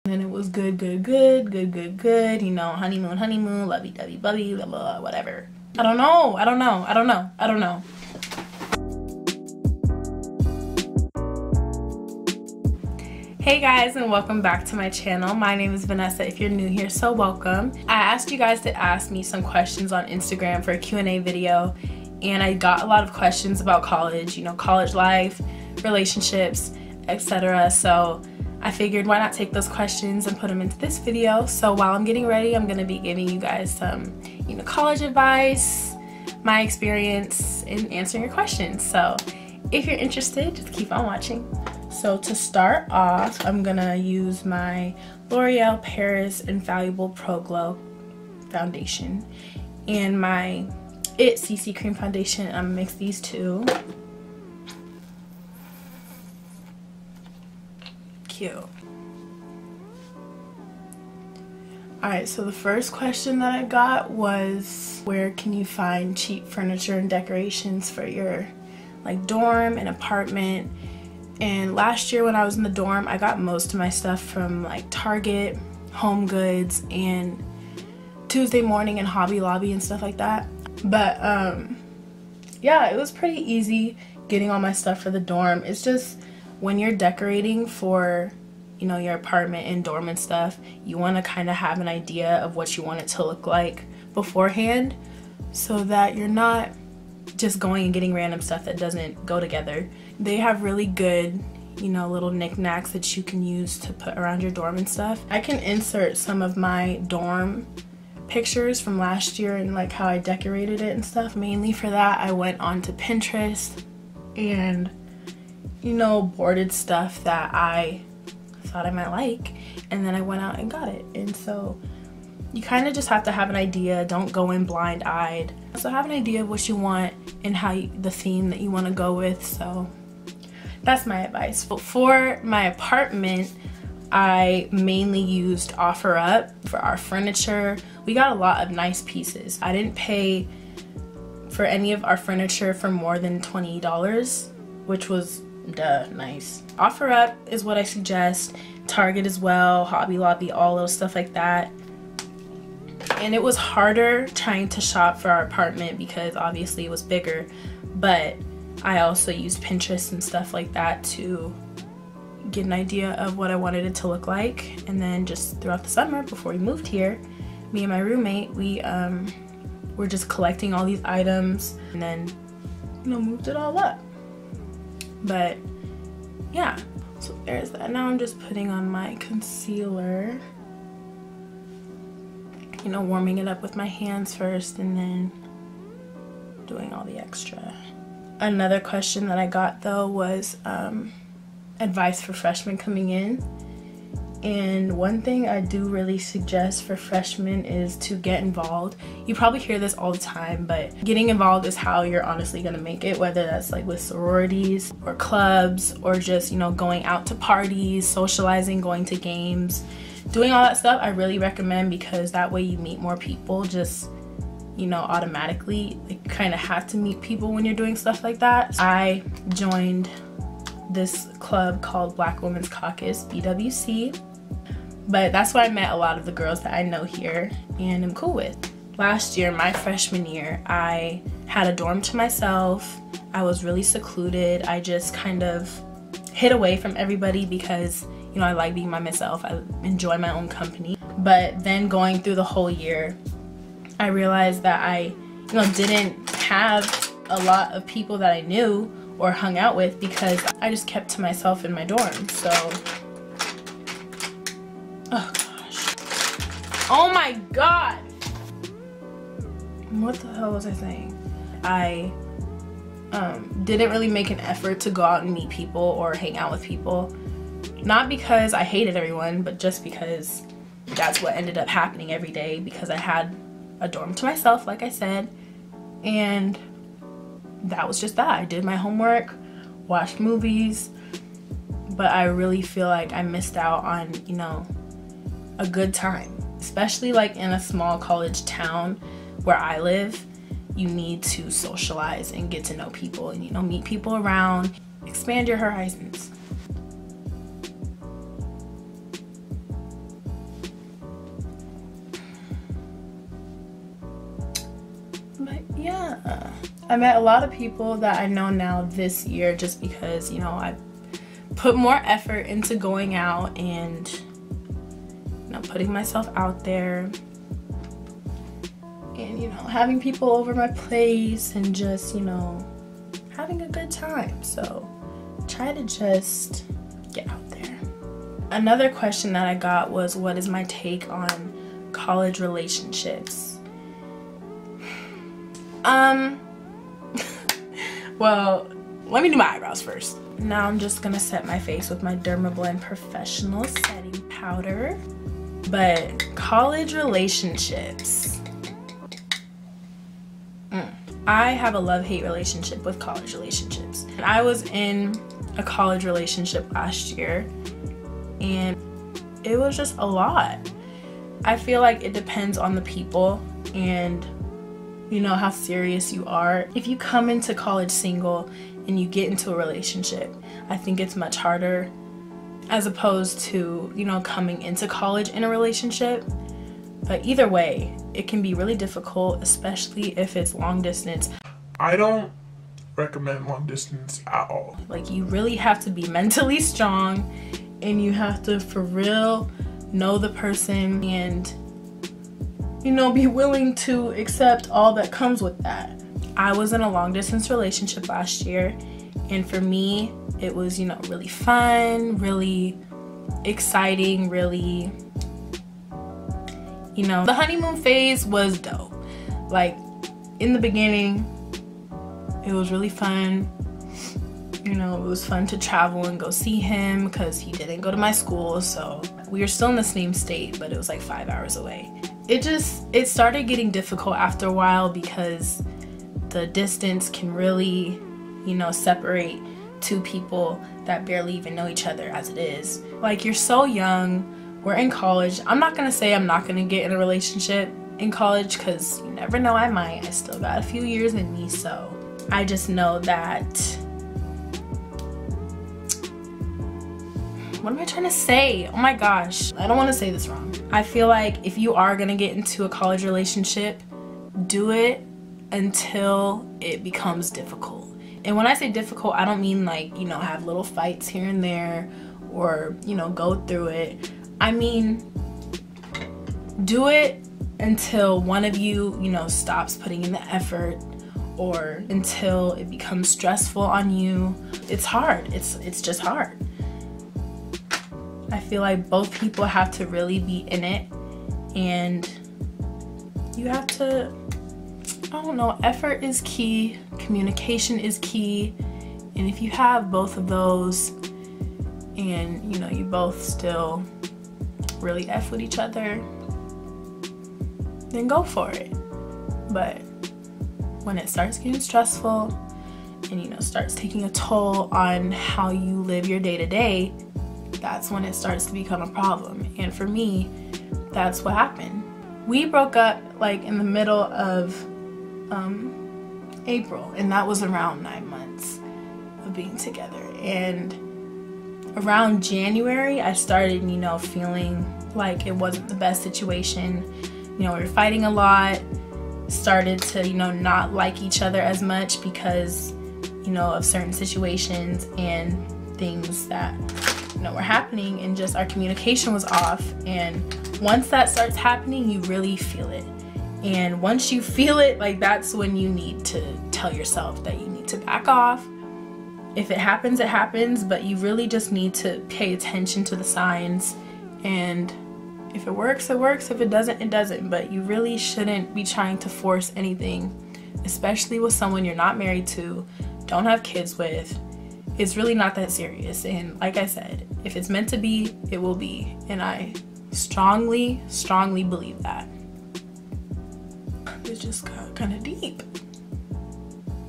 And it was good, good, good, good, good, good. You know, honeymoon, honeymoon, lovey-dovey, bubby, blah, blah, blah, whatever. I don't know. Hey guys, and welcome back to my channel. My name is Vanessa. If you're new here, so welcome. I asked you guys to ask me some questions on Instagram for a Q&A video, and I got a lot of questions about college, you know, college life, relationships, etc. So I figured why not take those questions and put them into this video. So while I'm getting ready, I'm going to be giving you guys some, you know, college advice, my experience in answering your questions. So if you're interested, just keep on watching. So to start off, I'm going to use my L'Oreal Paris Infallible Pro Glow foundation and my IT CC Cream foundation. I'm going to mix these two. Cute. Alright, so the first question that I got was, where can you find cheap furniture and decorations for your like dorm and apartment? And last year when I was in the dorm, I got most of my stuff from like Target, Home Goods, and Tuesday Morning and Hobby Lobby and stuff like that. But yeah, it was pretty easy getting all my stuff for the dorm. It's just when you're decorating for, you know, your apartment and dorm and stuff, you want to kind of have an idea of what you want it to look like beforehand, so that you're not just going and getting random stuff that doesn't go together. They have really good, you know, little knickknacks that you can use to put around your dorm and stuff. I can insert some of my dorm pictures from last year and like how I decorated it and stuff. Mainly for that, I went onto Pinterest and, you know, boarded stuff that I thought I might like, and then I went out and got it. And so you kind of just have to have an idea. Don't go in blind-eyed. So have an idea of what you want and how the theme that you want to go with. So that's my advice. But for my apartment, I mainly used OfferUp for our furniture. We got a lot of nice pieces. I didn't pay for any of our furniture for more than $20, which was nice. OfferUp is what I suggest. Target as well, Hobby Lobby, all those stuff like that. And it was harder trying to shop for our apartment because obviously it was bigger, but I also used Pinterest and stuff like that to get an idea of what I wanted it to look like. And then just throughout the summer before we moved here, me and my roommate, we were just collecting all these items and then, you know, moved it all up. But yeah, so there's that. Now I'm just putting on my concealer, you know, warming it up with my hands first and then doing all the extra. Another question that I got though was advice for freshmen coming in. And one thing I do really suggest for freshmen is to get involved. You probably hear this all the time, but getting involved is how you're honestly gonna make it, whether that's like with sororities or clubs or just, you know, going out to parties, socializing, going to games, doing all that stuff. I really recommend, because that way you meet more people just, you know, automatically. Like, you kind of have to meet people when you're doing stuff like that. I joined this club called Black Women's Caucus, BWC, but that's where I met a lot of the girls that I know here and am cool with. Last year, my freshman year, I had a dorm to myself. I was really secluded. I just kind of hid away from everybody because, you know, I like being by myself. I enjoy my own company. But then going through the whole year, I realized that I, you know, didn't have a lot of people that I knew or hung out with because I just kept to myself in my dorm. So, oh gosh. Oh my god! What the hell was I saying? I didn't really make an effort to go out and meet people or hang out with people. Not because I hated everyone, but just because that's what ended up happening every day, because I had a dorm to myself, like I said, and that was just that. I did my homework, watched movies, but I really feel like I missed out on, you know, a good time. Especially like in a small college town where I live, you need to socialize and get to know people and, you know, meet people around, expand your horizons. I met a lot of people that I know now this year just because, you know, I put more effort into going out and, you know, putting myself out there and, you know, having people over my place and just, you know, having a good time. So try to just get out there. Another question that I got was, what is my take on college relationships? Well, let me do my eyebrows first. Now I'm just gonna set my face with my Dermablend Professional Setting Powder. But college relationships. I have a love-hate relationship with college relationships. I was in a college relationship last year and it was just a lot. I feel like it depends on the people and, you know, how serious you are. If you come into college single and you get into a relationship, I think it's much harder as opposed to, you know, coming into college in a relationship. But either way, it can be really difficult, especially if it's long distance. I don't recommend long distance at all. Like, you really have to be mentally strong and you have to, for real, know the person and, you know, be willing to accept all that comes with that. I was in a long distance relationship last year, and for me, it was, you know, really fun, really exciting, really, you know, the honeymoon phase was dope. Like, in the beginning, it was really fun. You know, it was fun to travel and go see him because he didn't go to my school, so we were still in the same state, but it was like 5 hours away. It started getting difficult after a while because the distance can really, you know, separate two people that barely even know each other as it is. Like, you're so young, we're in college. I'm not gonna say I'm not gonna get in a relationship in college because you never know, I might. I still got a few years in me, so I just know that, what am I trying to say? Oh my gosh, I don't want to say this wrong. I feel like if you are gonna get into a college relationship, do it until it becomes difficult. And when I say difficult, I don't mean like, you know, have little fights here and there or, you know, go through it. I mean, do it until one of you, you know, stops putting in the effort, or until it becomes stressful on you. It's hard. It's just hard. I feel like both people have to really be in it, and you have to, I don't know, effort is key, communication is key, and if you have both of those and, you know, you both still really F with each other, then go for it. But when it starts getting stressful and, you know, starts taking a toll on how you live your day-to-day, that's when it starts to become a problem. And for me, that's what happened. We broke up like in the middle of April, and that was around 9 months of being together. And around January, I started, you know, feeling like it wasn't the best situation. You know, we were fighting a lot, started to, you know, not like each other as much because, you know, of certain situations and things that, you know, were happening, and just our communication was off. And once that starts happening, you really feel it. And once you feel it, like, that's when you need to tell yourself that you need to back off. If it happens, it happens, but you really just need to pay attention to the signs. And if it works, it works. If it doesn't, it doesn't. But you really shouldn't be trying to force anything, especially with someone you're not married to, don't have kids with. It's really not that serious. And like I said, if it's meant to be, it will be. And I strongly, strongly believe that. It just got kind of deep.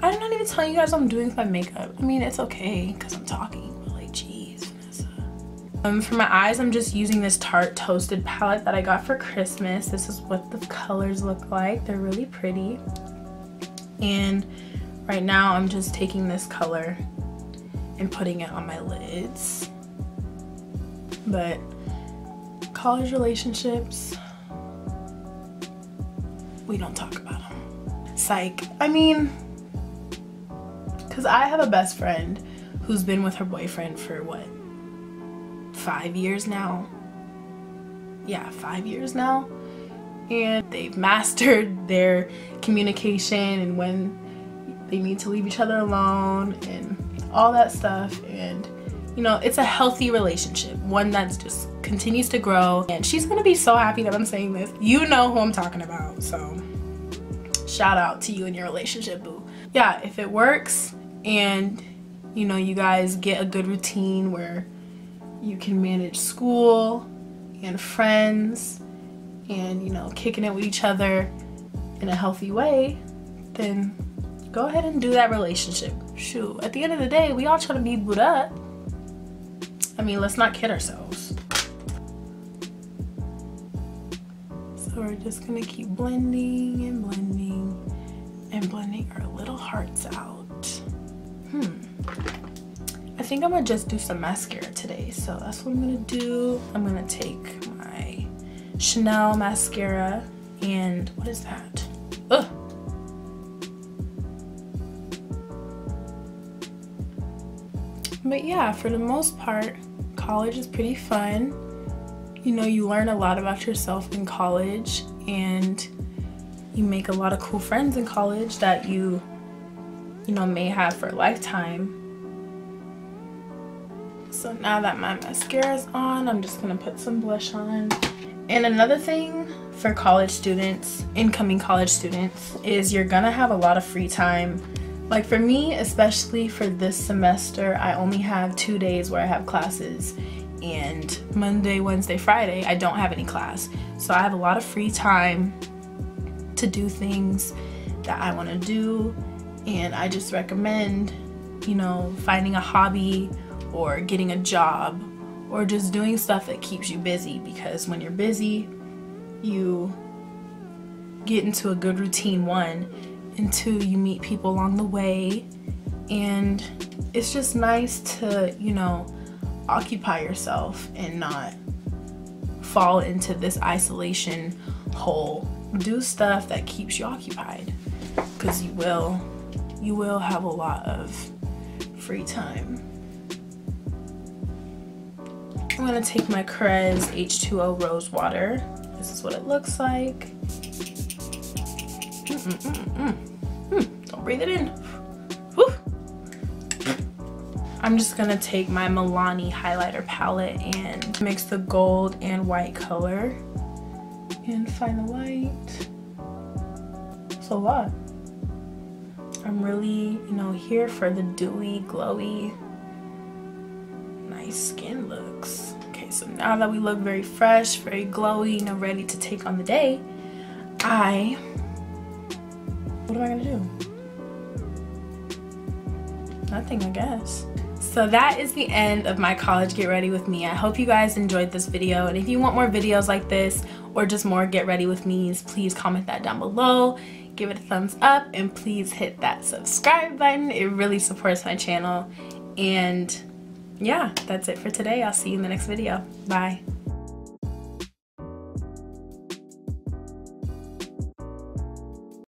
I'm not even telling you guys what I'm doing with my makeup. I mean, it's okay because I'm talking, but like, geez, Vanessa. For my eyes, I'm just using this Tarte Toasted palette that I got for Christmas. This is what the colors look like. They're really pretty. And right now, I'm just taking this color and putting it on my lids. But college relationships, we don't talk about them. Psych. I mean, Because I have a best friend who's been with her boyfriend for what, 5 years now? Yeah, 5 years now. And they've mastered their communication and when they need to leave each other alone and all that stuff. And you know, it's a healthy relationship, one that's just continues to grow. And she's gonna be so happy that I'm saying this. You know who I'm talking about, so shout out to you and your relationship, boo. Yeah, if it works and you know, you guys get a good routine where you can manage school and friends and, you know, kicking it with each other in a healthy way, then go ahead and do that relationship. Shoot, at the end of the day, we all try to be booed up. I mean, let's not kid ourselves. So we're just gonna keep blending and blending and blending our little hearts out. I think I'm gonna just do some mascara today, so that's what I'm gonna do. I'm gonna take my Chanel mascara and what is that? Ugh. But yeah, for the most part, college is pretty fun. You know, you learn a lot about yourself in college and you make a lot of cool friends in college that you know, may have for a lifetime. So now that my mascara is on, I'm just gonna put some blush on. And another thing for college students, incoming college students, is you're gonna have a lot of free time. Like for me, especially for this semester, I only have 2 days where I have classes, and Monday, Wednesday, Friday, I don't have any class. So I have a lot of free time to do things that I wanna do, and I just recommend, you know, finding a hobby or getting a job or just doing stuff that keeps you busy, because when you're busy, you get into a good routine, one, and two, you meet people along the way, and it's just nice to, you know, occupy yourself and not fall into this isolation hole. Do stuff that keeps you occupied, because you will have a lot of free time. I'm gonna take my Crez H2O Rose Water. This is what it looks like. Don't breathe it in. Whew. I'm just gonna take my Milani highlighter palette and mix the gold and white color and find the white. It's a lot. I'm really, you know, here for the dewy, glowy, nice skin looks. Okay, so now that we look very fresh, very glowy, you know, ready to take on the day, what am I gonna do? Nothing, I guess. So that is the end of my college get ready with me. I hope you guys enjoyed this video, and if you want more videos like this or just more get ready with me's, please comment that down below. Give it a thumbs up and please hit that subscribe button. It really supports my channel. And yeah, that's it for today. I'll see you in the next video. Bye.